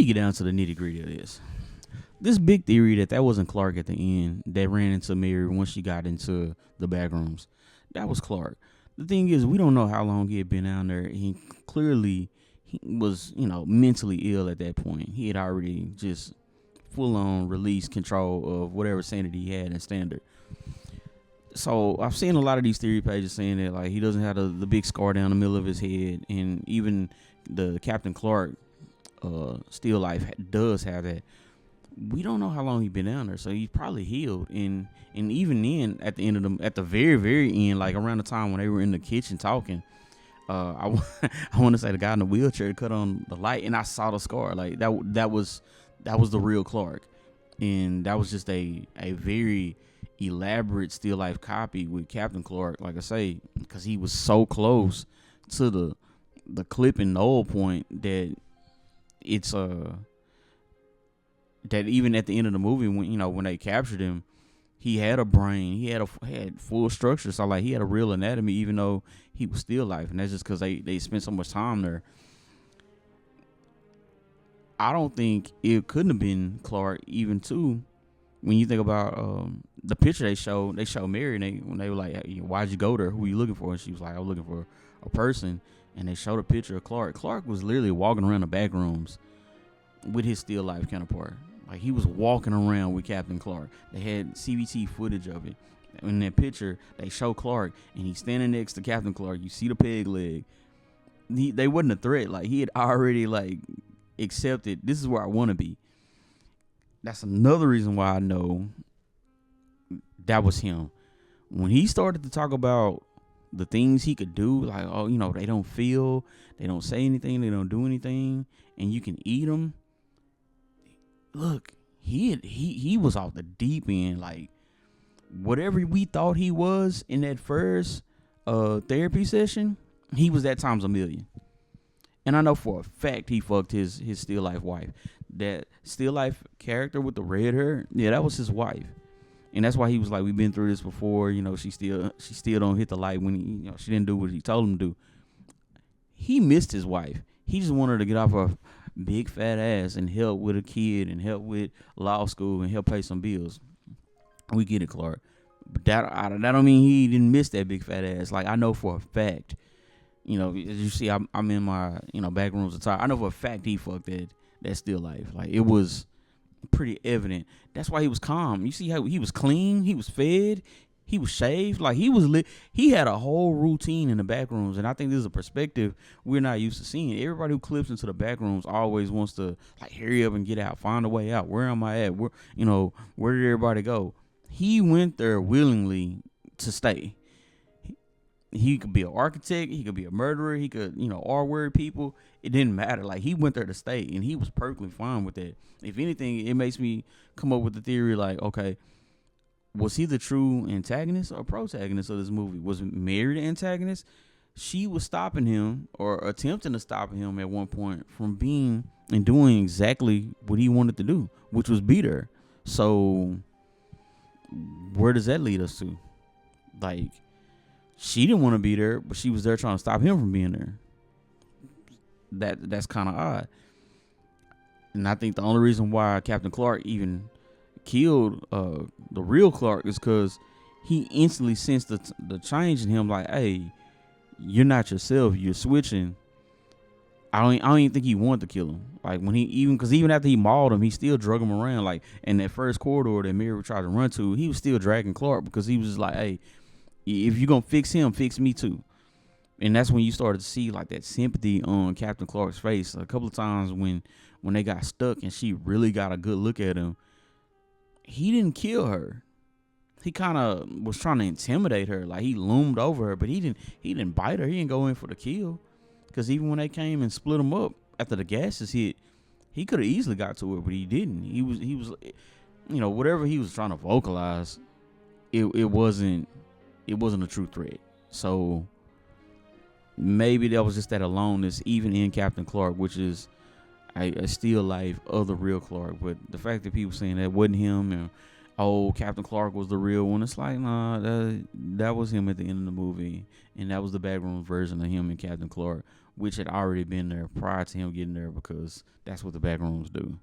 me get down to the nitty gritty of this. This big theory that wasn't Clark at the end that ran into Mary once she got into the Backrooms. That was Clark. The thing is, we don't know how long he had been down there. He clearly he was, mentally ill at that point. He had already just full on release control of whatever sanity he had in Standard. So I've seen a lot of these theory pages saying that like he doesn't have the big scar down the middle of his head, and even the Captain Clark still life does have that. We don't know how long he's been down there, so he's probably healed. And even then, at the very very end, like around the time when they were in the kitchen talking, I want to say the guy in the wheelchair cut on the light, and I saw the scar. Like that was the real Clark, and that was just a very elaborate still life copy with Captain Clark. Like I say, because he was so close to the clip and null point that it's that even at the end of the movie when they captured him, he had a brain, he had full structure. So like he had a real anatomy, even though he was still life, and that's just because they spent so much time there. I don't think it couldn't have been Clark, even too. When you think about the picture they showed Mary, and when they were like, hey, why'd you go there? Who are you looking for? And she was like, I was looking for a person. And they showed a picture of Clark. Clark was literally walking around the back rooms with his still life counterpart. Like he was walking around with Captain Clark. They had CVT footage of it. In that picture, they show Clark, and he's standing next to Captain Clark. You see the peg leg. They wasn't a threat. Like he had already like accepted, this is where I want to be. That's another reason why I know that was him. When he started to talk about the things he could do, like, oh, they don't feel, they don't say anything, they don't do anything, and you can eat them. Look, he was off the deep end. Like, whatever we thought he was in that first therapy session, he was that times a million. And I know for a fact he fucked his still life wife. That still life character with the red hair, yeah, that was his wife. And that's why he was like, we've been through this before. She still don't hit the light when she didn't do what he told him to do. He missed his wife. He just wanted her to get off her big fat ass and help with a kid and help with law school and help pay some bills. We get it, Clark. But that don't mean he didn't miss that big fat ass. Like, I know for a fact, as you see, I'm in my, Backrooms attire. I know for a fact he fucked that still life. Like, it was pretty evident. That's why he was calm. You see how he was clean, he was fed, he was shaved. Like, he was lit. He had a whole routine in the Backrooms, and I think this is a perspective we're not used to seeing. Everybody who clips into the Backrooms always wants to like hurry up and get out, find a way out. Where am I at? Where did everybody go? He went there willingly to stay. He could be an architect, he could be a murderer, he could, R-word people. It didn't matter. Like, he went there to stay, and he was perfectly fine with that. If anything, it makes me come up with the theory like, okay, was he the true antagonist or protagonist of this movie? Was Mary the antagonist? She was stopping him or attempting to stop him at one point from being and doing exactly what he wanted to do, which was beat her. So where does that lead us to? Like, she didn't want to be there, but she was there trying to stop him from being there. That's kind of odd. And I think the only reason why Captain Clark even killed the real Clark is because he instantly sensed the change in him. Like, hey, you're not yourself. You're switching. I don't even think he wanted to kill him. Like, when even after he mauled him, he still drug him around. Like, in that first corridor that Mary tried to run to, he was still dragging Clark because he was just like, hey, if you're going to fix him, fix me too. And that's when you started to see like that sympathy on Captain Clark's face. A couple of times when they got stuck and she really got a good look at him, he didn't kill her. He kind of was trying to intimidate her. Like, he loomed over her, but he didn't bite her. He didn't go in for the kill. Because even when they came and split him up after the gases hit, he could have easily got to her, but he didn't. He was whatever he was trying to vocalize, it wasn't a true threat. So maybe that was just that aloneness, even in Captain Clark, which is a still life of the real Clark. But the fact that people saying that wasn't him, and Captain Clark was the real one, it's like, nah, that was him at the end of the movie, and that was the Backrooms version of him and Captain Clark. which had already been there prior to him getting there because that's what the Backrooms do.